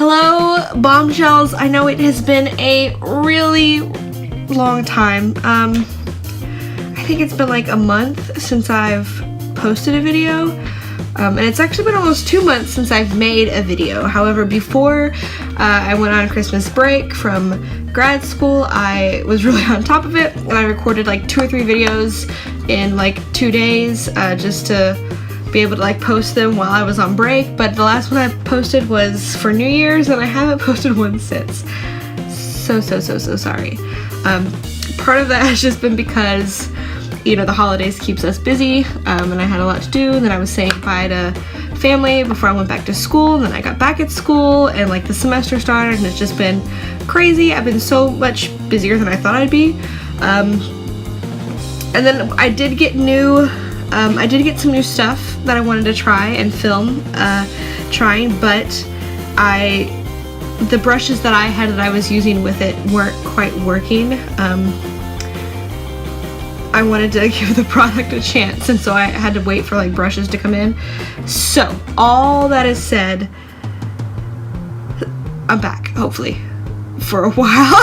Hello, bombshells. I know it has been a really long time. I think it's been like a month since I've posted a video. And it's actually been almost 2 months since I've made a video. However, before I went on Christmas break from grad school, I was really on top of it, and I recorded like 2 or 3 videos in like 2 days just to be able to like post them while I was on break. But the last one I posted was for New Year's, and I haven't posted one since. So sorry. Part of that has just been because, you know, the holidays keeps us busy, and I had a lot to do, and then I was saying bye to family before I went back to school, and then I got back at school, and like the semester started, and it's just been crazy. I've been so much busier than I thought I'd be. And then I did get some new stuff that I wanted to try and film but the brushes that I had that I was using with it weren't quite working. I wanted to give the product a chance, and so I had to wait for like brushes to come in. So all that is said, I'm back, hopefully, for a while.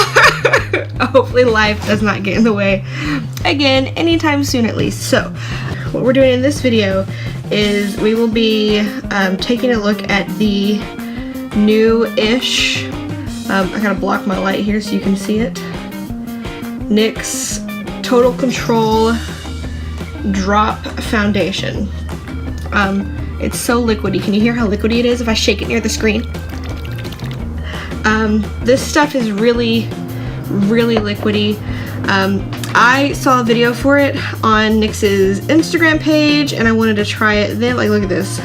Hopefully life does not get in the way again anytime soon, at least. So what we're doing in this video is we will be taking a look at the new-ish, I gotta block my light here so you can see it, NYX Total Control Drop Foundation. It's so liquidy. Can you hear how liquidy it is if I shake it near the screen? This stuff is really liquidy. I saw a video for it on NYX's Instagram page, and I wanted to try it then. Like, look at this.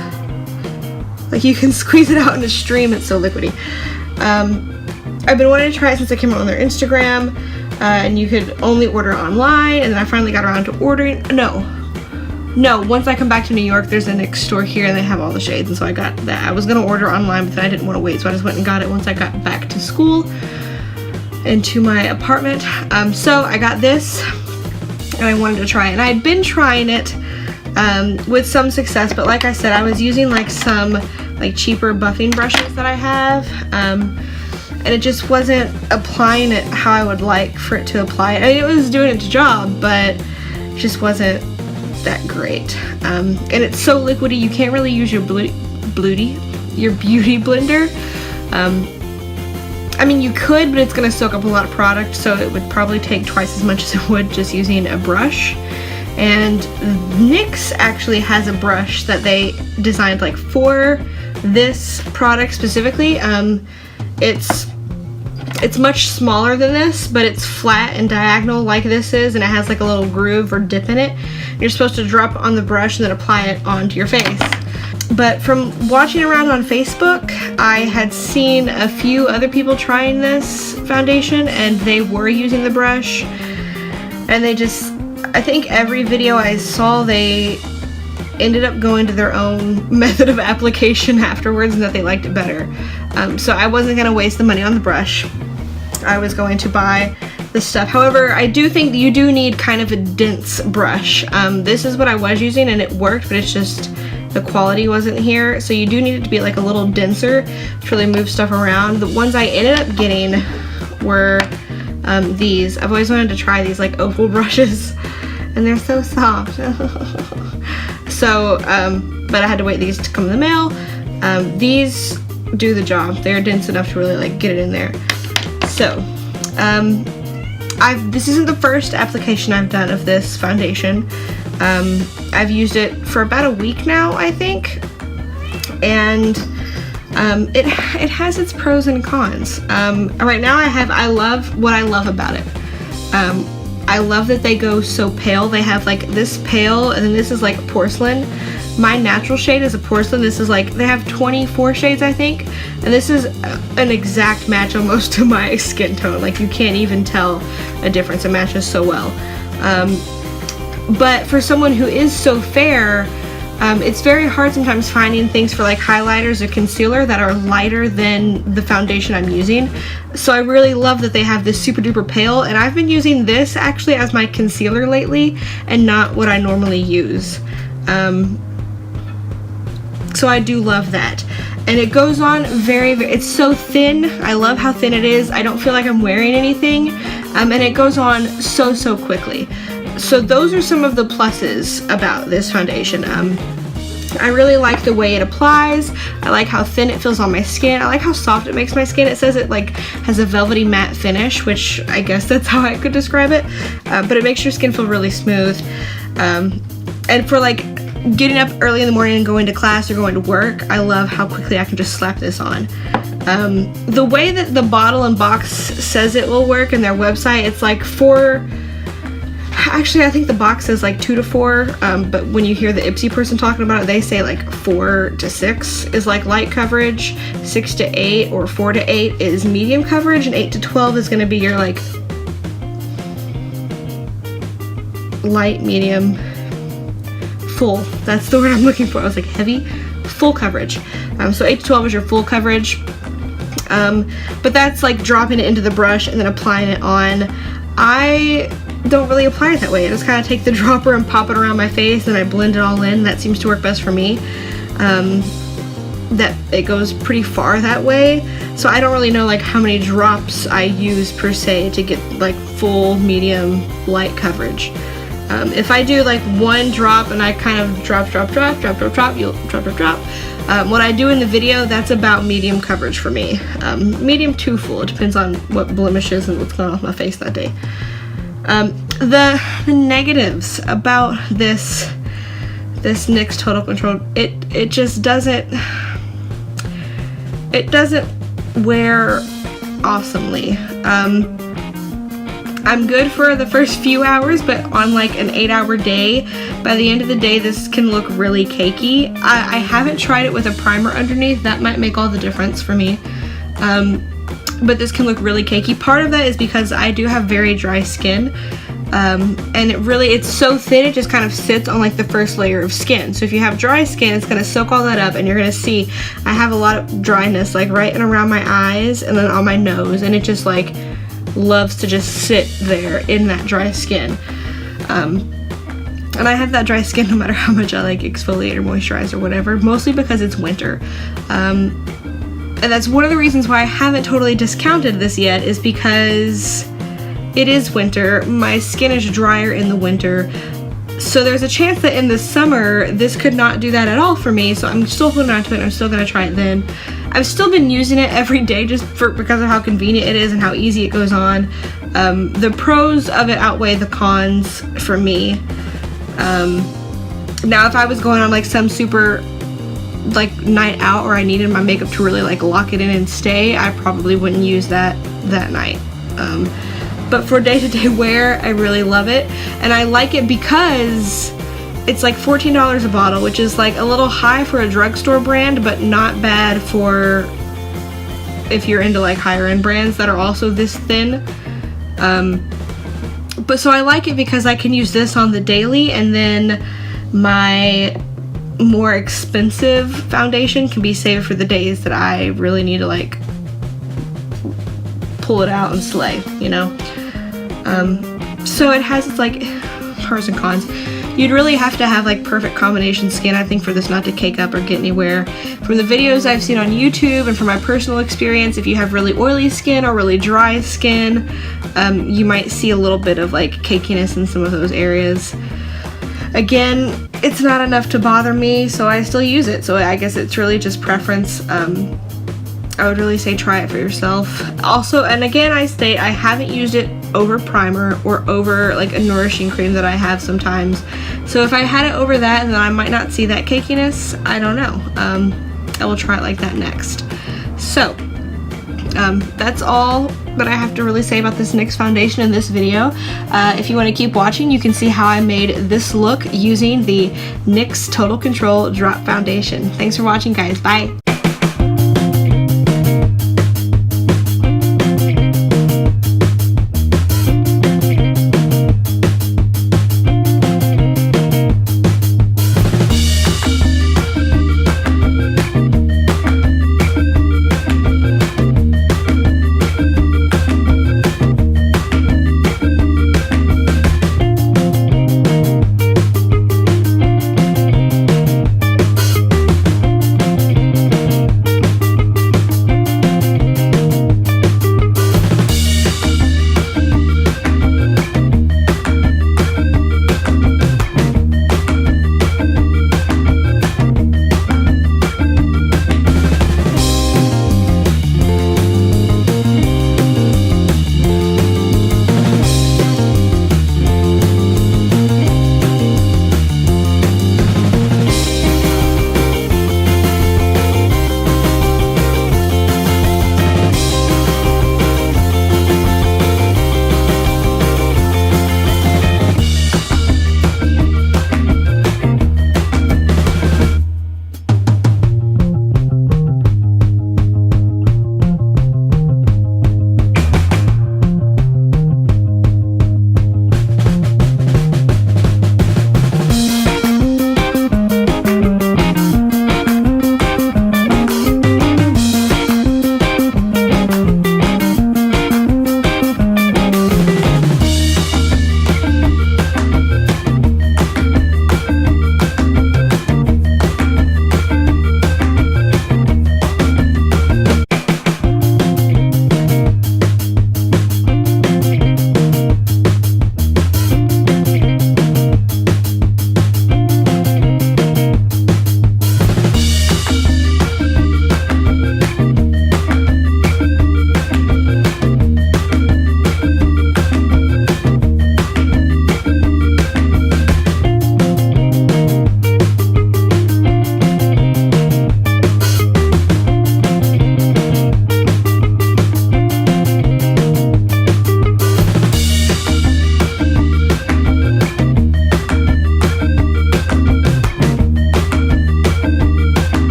Like, you can squeeze it out in a stream. It's so liquidy. I've been wanting to try it since I came out on their Instagram. And you could only order online, and then I finally got around to ordering. No, once I come back to New York, there's a NYX store here, and they have all the shades, and so I got that. I was gonna order online, but then I didn't want to wait, so I just went and got it once I got back to school and to my apartment. So I got this, and I wanted to try it, and I'd been trying it with some success, but like I said, I was using like some like cheaper buffing brushes that I have, and it just wasn't applying it how I would like for it to apply it. I mean, it was doing its job, but it just wasn't that great. And it's so liquidy, you can't really use your beauty blender. I mean, you could, but it's gonna soak up a lot of product, so it would probably take twice as much as it would just using a brush. And NYX actually has a brush that they designed like for this product specifically. It's much smaller than this, but it's flat and diagonal like this is, and it has like a little groove or dip in it. You're supposed to drop on the brush and then apply it onto your face. But from watching around on Facebook, I had seen a few other people trying this foundation, and they were using the brush, and they just, I think every video I saw, they ended up going to their own method of application afterwards, and that they liked it better. So I wasn't going to waste the money on the brush. I was going to buy the stuff. However, I do think that you do need kind of a dense brush. This is what I was using, and it worked, but it's just the quality wasn't here. So you do need it to be like a little denser to really move stuff around. The ones I ended up getting were these. I've always wanted to try these like oval brushes, and they're so soft. So, but I had to wait these to come in the mail. These do the job. They're dense enough to really like get it in there. So, this isn't the first application I've done of this foundation. I've used it for about a week now, I think, and it has its pros and cons. Right now I love what I love about it. I love that they go so pale. They have like this pale, and then this is like porcelain. My natural shade is a porcelain. This is like, they have 24 shades, I think, and this is an exact match almost to my skin tone. Like, you can't even tell a difference. It matches so well. But for someone who is so fair, it's very hard sometimes finding things for like highlighters or concealer that are lighter than the foundation I'm using. So I really love that they have this super duper pale, and I've been using this actually as my concealer lately and not what I normally use. So I do love that. And it goes on it's so thin. I love how thin it is. I don't feel like I'm wearing anything. And it goes on so quickly. So those are some of the pluses about this foundation. I really like the way it applies. I like how thin it feels on my skin. I like how soft it makes my skin. It says it like has a velvety matte finish, which I guess that's how I could describe it. But it makes your skin feel really smooth. And for like getting up early in the morning and going to class or going to work, I love how quickly I can just slap this on. The way that the bottle and box says it will work in their website, it's like 4, actually I think the box says like 2 to 4, but when you hear the Ipsy person talking about it, they say like 4 to 6 is like light coverage, 6 to 8 or 4 to 8 is medium coverage, and 8 to 12 is going to be your like light, medium, full. That's the word I'm looking for. I was like heavy, full coverage. So 8 to 12 is your full coverage. But that's like dropping it into the brush and then applying it on. I don't really apply it that way. I just kind of take the dropper and pop it around my face and I blend it all in. That seems to work best for me. That it goes pretty far that way. So I don't really know like how many drops I use per se to get like full, medium, light coverage. If I do like one drop and I kind of drop, you'll drop. What I do in the video, that's about medium coverage for me. Medium to full, it depends on what blemishes and what's going on with my face that day. The negatives about this NYX Total Control, it just doesn't wear awesomely. I'm good for the first few hours, but on like an 8-hour day, by the end of the day this can look really cakey. I haven't tried it with a primer underneath. That might make all the difference for me. But this can look really cakey. Part of that is because I do have very dry skin, and it's so thin it just kind of sits on like the first layer of skin. So if you have dry skin, it's going to soak all that up, and you're going to see I have a lot of dryness like right and around my eyes and then on my nose, and it just like loves to just sit there in that dry skin. And I have that dry skin no matter how much I like exfoliate or moisturize or whatever, mostly because it's winter. And that's one of the reasons why I haven't totally discounted this yet, is because it is winter. My skin is drier in the winter. So there's a chance that in the summer this could not do that at all for me, so I'm still holding on to it and I'm still gonna try it then. I've still been using it every day just because of how convenient it is and how easy it goes on. The pros of it outweigh the cons for me. Now if I was going on like some super like night out or I needed my makeup to really like lock it in and stay, I probably wouldn't use that night. But for day-to-day wear, I really love it, and I like it because it's like $14 a bottle, which is like a little high for a drugstore brand, but not bad for if you're into like higher end brands that are also this thin. But so I like it because I can use this on the daily, and then my more expensive foundation can be saved for the days that I really need to like pull it out and slay, you know? So it has its like pros and cons. You'd really have to have like perfect combination skin, I think, for this not to cake up or get anywhere. From the videos I've seen on YouTube and from my personal experience, if you have really oily skin or really dry skin, you might see a little bit of like cakiness in some of those areas. Again, it's not enough to bother me, so I still use it. So I guess it's really just preference. I would really say try it for yourself. Also, and again, I state I haven't used it over primer or over like a nourishing cream that I have sometimes. So if I had it over that, then I might not see that cakiness. I don't know. I will try it like that next. So that's all that I have to really say about this NYX foundation in this video. If you want to keep watching, you can see how I made this look using the NYX Total Control Drop Foundation. Thanks for watching, guys. Bye.